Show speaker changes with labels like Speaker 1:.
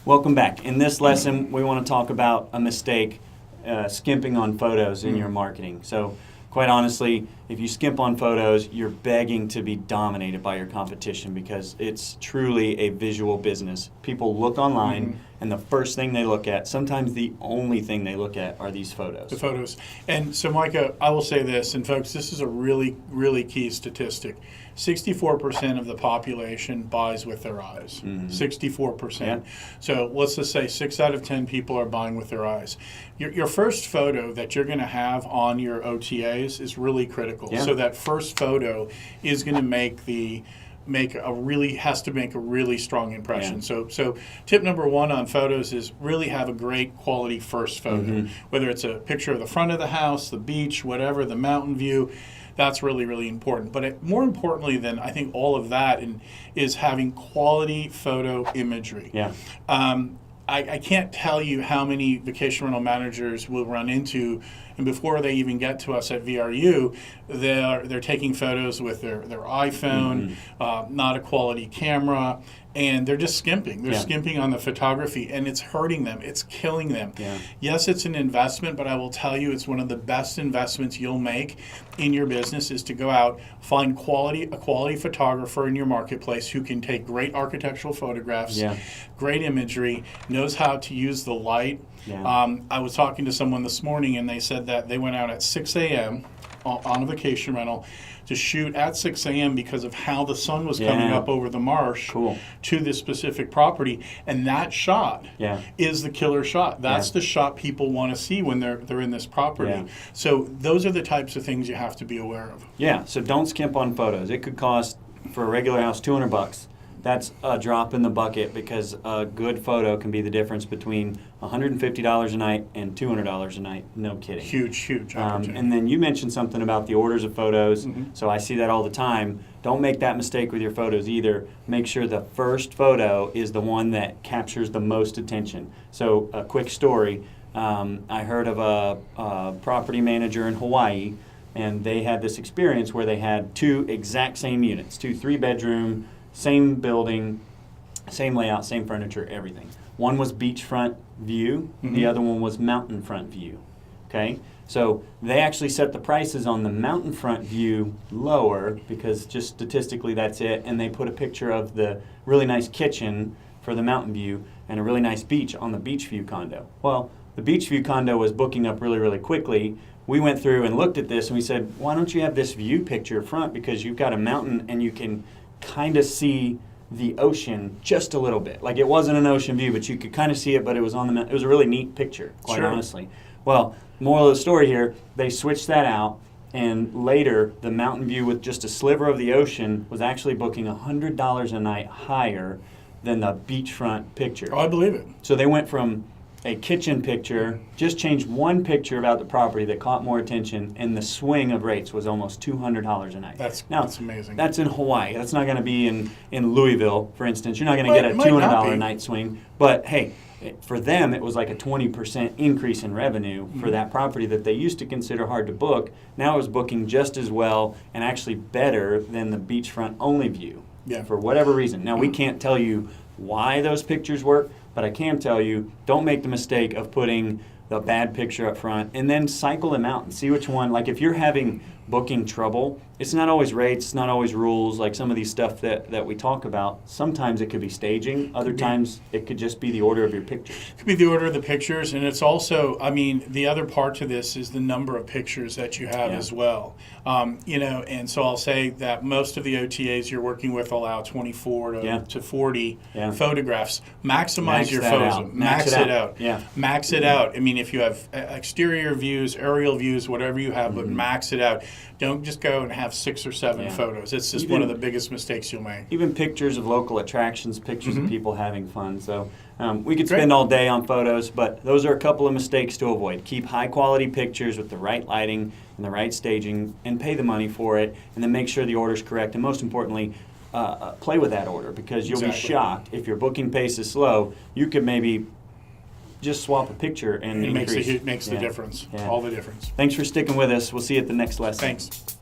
Speaker 1: Welcome back. In this lesson, we want to talk about a mistake, skimping on photos in your marketing. So, quite honestly, if you skimp on photos, you're begging to be dominated by your competition because it's truly a visual business. People look online, and the first thing they look at, sometimes the only thing they look at, are these photos.
Speaker 2: The photos. And so, Micah, I will say this, and folks, this is a really, really key statistic. 64% of the population buys with their eyes. 64%.
Speaker 1: Yeah.
Speaker 2: So let's just say 6 out of 10 people are buying with their eyes. Your first photo that you're going to have on your OTAs is really critical.
Speaker 1: Yeah.
Speaker 2: So that first photo is going to has to make a really strong impression.
Speaker 1: Yeah.
Speaker 2: So tip number one on photos is really have a great quality first photo. Whether it's a picture of the front of the house, the beach, whatever, the mountain view, that's really, really important. But more importantly than I think all of that is having quality photo imagery.
Speaker 1: Yeah.
Speaker 2: I can't tell you how many vacation rental managers will run into, and before they even get to us at VRU, they're taking photos with their iPhone, not a quality camera, and they're just skimping. They're skimping on the photography, and it's hurting them. It's killing them.
Speaker 1: Yeah.
Speaker 2: Yes, it's an investment, but I will tell you it's one of the best investments you'll make in your business is to go out, find a quality photographer in your marketplace who can take great architectural photographs, great imagery, knows how to use the light.
Speaker 1: Yeah.
Speaker 2: I was talking to someone this morning, and they said that they went out at 6 a.m. on a vacation rental to shoot at 6 a.m. because of how the sun was coming up over the marsh to this specific property. And that shot is the killer shot. That's the shot people want to see when they're in this property.
Speaker 1: Yeah.
Speaker 2: So those are the types of things you have to be aware of.
Speaker 1: Yeah, so don't skimp on photos. It could cost, for a regular house, $200. That's a drop in the bucket because a good photo can be the difference between $150 a night and $200 a night. No kidding.
Speaker 2: Huge opportunity.
Speaker 1: And then you mentioned something about the orders of photos. So I see that all the time. Don't make that mistake with your photos either. Make sure the first photo is the one that captures the most attention. So a quick story. I heard of a property manager in Hawaii, and they had this experience where they had two exact same units, 2 3-bedroom, same building, same layout, same furniture, everything. One was beachfront view, the other one was mountain front view. Okay? So they actually set the prices on the mountain front view lower because just statistically that's it, and they put a picture of the really nice kitchen for the mountain view and a really nice beach on the beach view condo. Well, the beach view condo was booking up really, really quickly. We went through and looked at this and we said, why don't you have this view picture front, because you've got a mountain and you can kind of see the ocean just a little bit. Like it wasn't an ocean view, but you could kind of see it, but it was on the mountain. It was a really neat picture, quite honestly. Well, moral of the story here, they switched that out, and later the mountain view with just a sliver of the ocean was actually booking $100 a night higher than the beachfront picture.
Speaker 2: Oh, I believe it.
Speaker 1: So they went from a kitchen picture, just changed one picture about the property that caught more attention, and the swing of rates was almost $200 a night.
Speaker 2: That's amazing.
Speaker 1: That's in Hawaii. That's not going to be in Louisville, for instance. You're not going to get a $200 a night swing. But hey, for them, it was like a 20% increase in revenue for that property that they used to consider hard to book. Now it was booking just as well and actually better than the beachfront only view for whatever reason. Now, we can't tell you why those pictures work, but I can tell you, don't make the mistake of putting the bad picture up front and then cycle them out and see which one. Like if you're having booking trouble, it's not always rates, it's not always rules, like some of these stuff that we talk about. Sometimes it could be staging, other times it could just be the order of your pictures.
Speaker 2: It could be the order of the pictures, and it's also, I mean, the other part to this is the number of pictures that you have as well. And so I'll say that most of the OTAs you're working with allow 24 to 40 photographs. Maximize your photos. Max it out. Max it out. I mean, if you have exterior views, aerial views, whatever you have, but max it out. Don't just go and have 6 or 7 photos. It's just one of the biggest mistakes you'll make.
Speaker 1: Even pictures of local attractions, pictures of people having fun. So we could spend all day on photos, but those are a couple of mistakes to avoid. Keep high quality pictures with the right lighting and the right staging, and pay the money for it, and then make sure the order's correct. And most importantly, play with that order, because you'll be shocked if your booking pace is slow. You could maybe just swap a picture and
Speaker 2: it makes the difference. All the difference.
Speaker 1: Thanks for sticking with us. We'll see you at the next lesson.
Speaker 2: Thanks.